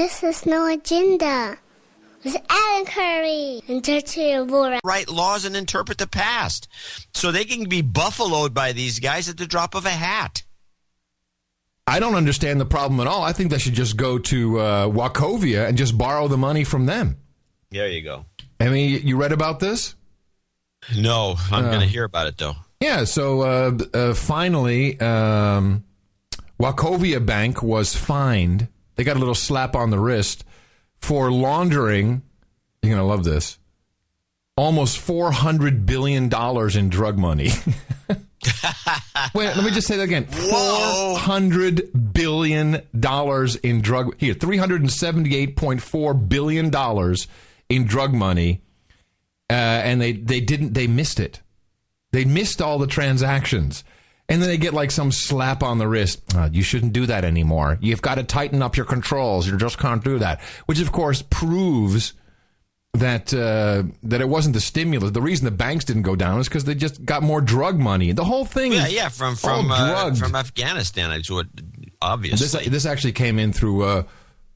This is no agenda. With Alan Curry and Tertiary Bora. Write laws and interpret the past so they can be buffaloed by these guys at the drop of a hat. I don't understand the problem at all. I think they should just go to Wachovia and just borrow the money from them. There you go. I mean, you read about this? No, I'm going to hear about it, though. Yeah, so finally, Wachovia Bank was fined. They got a little slap on the wrist for laundering, you're going to love this, almost $400 billion in drug money. Wait, let me just say that again. Whoa. $400 billion in drug... Here, $378.4 billion in drug money, and they missed it. They missed all the transactions. And then they get like some slap on the wrist. You shouldn't do that anymore. You've got to tighten up your controls. You just can't do that. Which, of course, proves that it wasn't the stimulus. The reason the banks didn't go down is because they just got more drug money. The whole thing is from Afghanistan. It's what obviously. This actually came in through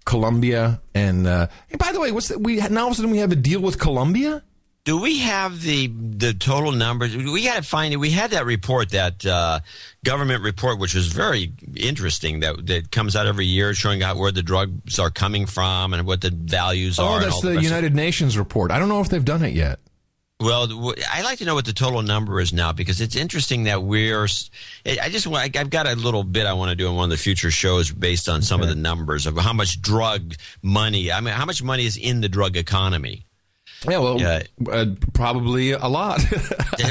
Colombia. And hey, by the way, now all of a sudden we have a deal with Colombia? Do we have the total numbers? We got to find it. We had that report, that government report, which was very interesting, that comes out every year showing out where the drugs are coming from and what the values are. Oh, that's the United Nations report. I don't know if they've done it yet. Well, I'd like to know what the total number is now, because it's interesting that I've got a little bit I want to do in one of the future shows based on some of the numbers of how much drug money, how much money is in the drug economy. Yeah, well, probably a lot.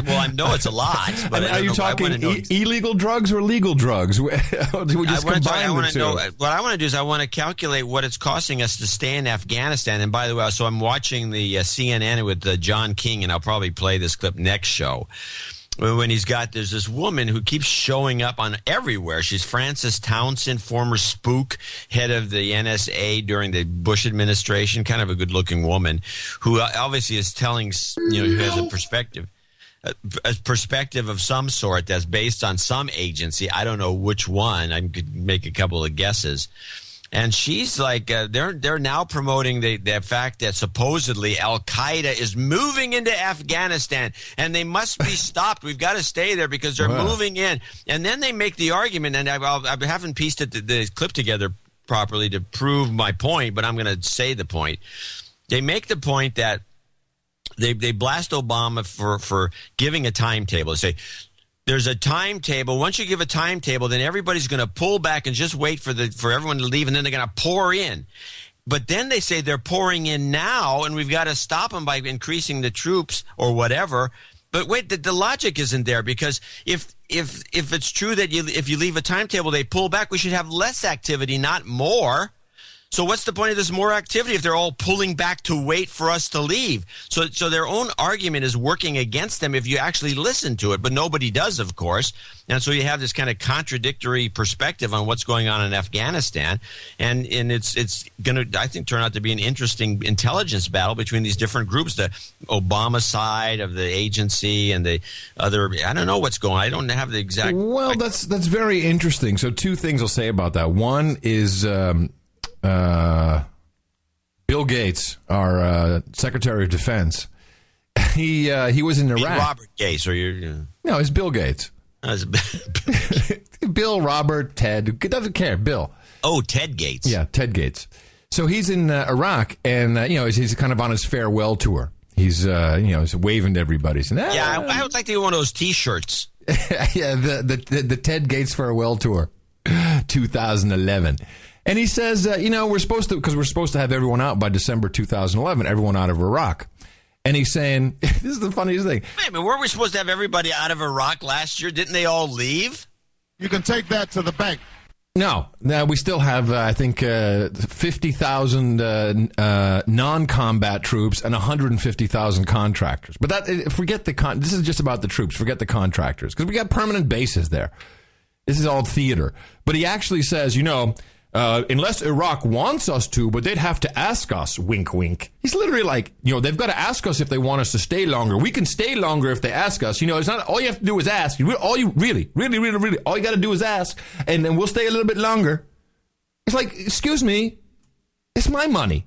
Well, I know it's a lot. But are you talking illegal drugs or legal drugs? We just combine the two. What I want to do is I want to calculate what it's costing us to stay in Afghanistan. And by the way, so I'm watching the CNN with John King, and I'll probably play this clip next show. When there's this woman who keeps showing up on everywhere. She's Frances Townsend, former spook, head of the NSA during the Bush administration, kind of a good-looking woman, who obviously is telling, who has a perspective of some sort that's based on some agency. I don't know which one. I could make a couple of guesses. And she's like, they're now promoting the fact that supposedly Al-Qaeda is moving into Afghanistan, and they must be stopped. We've got to stay there because they're moving in. And then they make the argument, and I haven't pieced the clip together properly to prove my point, but I'm going to say the point. They make the point that they blast Obama for giving a timetable. They say, there's a timetable. Once you give a timetable, then everybody's going to pull back and just wait for everyone to leave, and then they're going to pour in. But then they say they're pouring in now, and we've got to stop them by increasing the troops or whatever. But wait, the logic isn't there, because if it's true that if you leave a timetable, they pull back, we should have less activity, not more. So what's the point of this more activity if they're all pulling back to wait for us to leave? So their own argument is working against them if you actually listen to it, but nobody does, of course. And so you have this kind of contradictory perspective on what's going on in Afghanistan. And it's going to, I think, turn out to be an interesting intelligence battle between these different groups, the Obama side of the agency and the other. I don't know what's going on. I don't have the exact. Well, that's very interesting. So two things I'll say about that. One is Bill Gates, our Secretary of Defense, he was in Iraq. Robert Gates, or you? No, it's Bill Gates. Bill, Robert, Ted, doesn't care. Bill. Oh, Ted Gates. Yeah, Ted Gates. So he's in Iraq, and he's kind of on his farewell tour. He's he's waving to everybody. Saying, I would like to get one of those T-shirts. Yeah, the Ted Gates farewell tour, 2011. And he says, we're supposed to have everyone out by December 2011, everyone out of Iraq. And he's saying, this is the funniest thing. Wait a minute, weren't we supposed to have everybody out of Iraq last year? Didn't they all leave? You can take that to the bank. No, we still have, I think, 50,000 non-combat troops and 150,000 contractors. But this is just about the troops. Forget the contractors, because we got permanent bases there. This is all theater. But he actually says, unless Iraq wants us to, but they'd have to ask us, wink, wink. He's literally like, they've got to ask us if they want us to stay longer. We can stay longer if they ask us. It's not, all you have to do is ask. All you got to do is ask, and then we'll stay a little bit longer. It's like, excuse me, it's my money.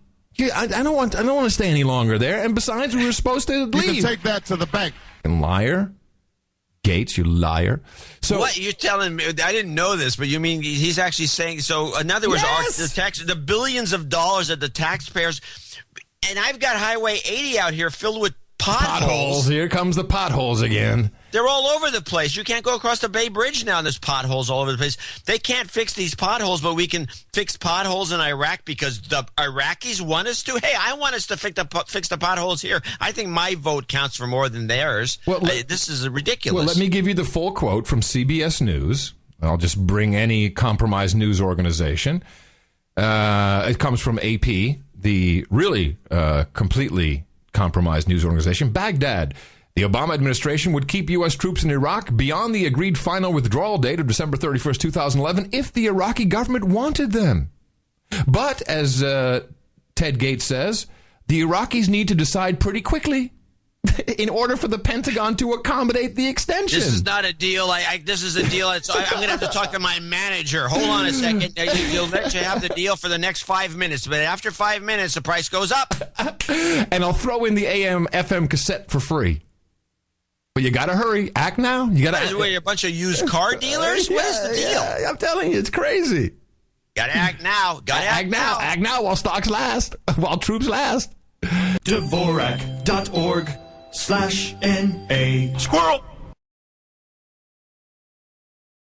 I don't want to stay any longer there. And besides, we were supposed to leave. You can take that to the bank. And liar. Gates, you liar. So what you're telling me? I didn't know this, but you mean he's actually saying? So in other words, yes! the billions of dollars that the taxpayers, and I've got Highway 80 out here filled with potholes. Here comes the potholes again. They're all over the place. You can't go across the Bay Bridge now, and there's potholes all over the place. They can't fix these potholes, but we can fix potholes in Iraq because the Iraqis want us to. Hey, I want us to fix the potholes here. I think my vote counts for more than theirs. Well, this is ridiculous. Well, let me give you the full quote from CBS News. I'll just bring any compromised news organization. It comes from AP, the really completely compromised news organization. Baghdad. The Obama administration would keep U.S. troops in Iraq beyond the agreed final withdrawal date of December 31st, 2011, if the Iraqi government wanted them. But, as Ted Gates says, the Iraqis need to decide pretty quickly in order for the Pentagon to accommodate the extension. This is not a deal. This is a deal. I'm going to have to talk to my manager. Hold on a second. You'll let you have the deal for the next 5 minutes. But after 5 minutes, the price goes up. And I'll throw in the AM/FM cassette for free. But you got to hurry. Act now. You got to. What, a bunch of used car dealers? What is the deal? Yeah, I'm telling you, it's crazy. Got to act now. Got to act now. Act now while stocks last. While troops last. Dvorak.org/NA. Squirrel!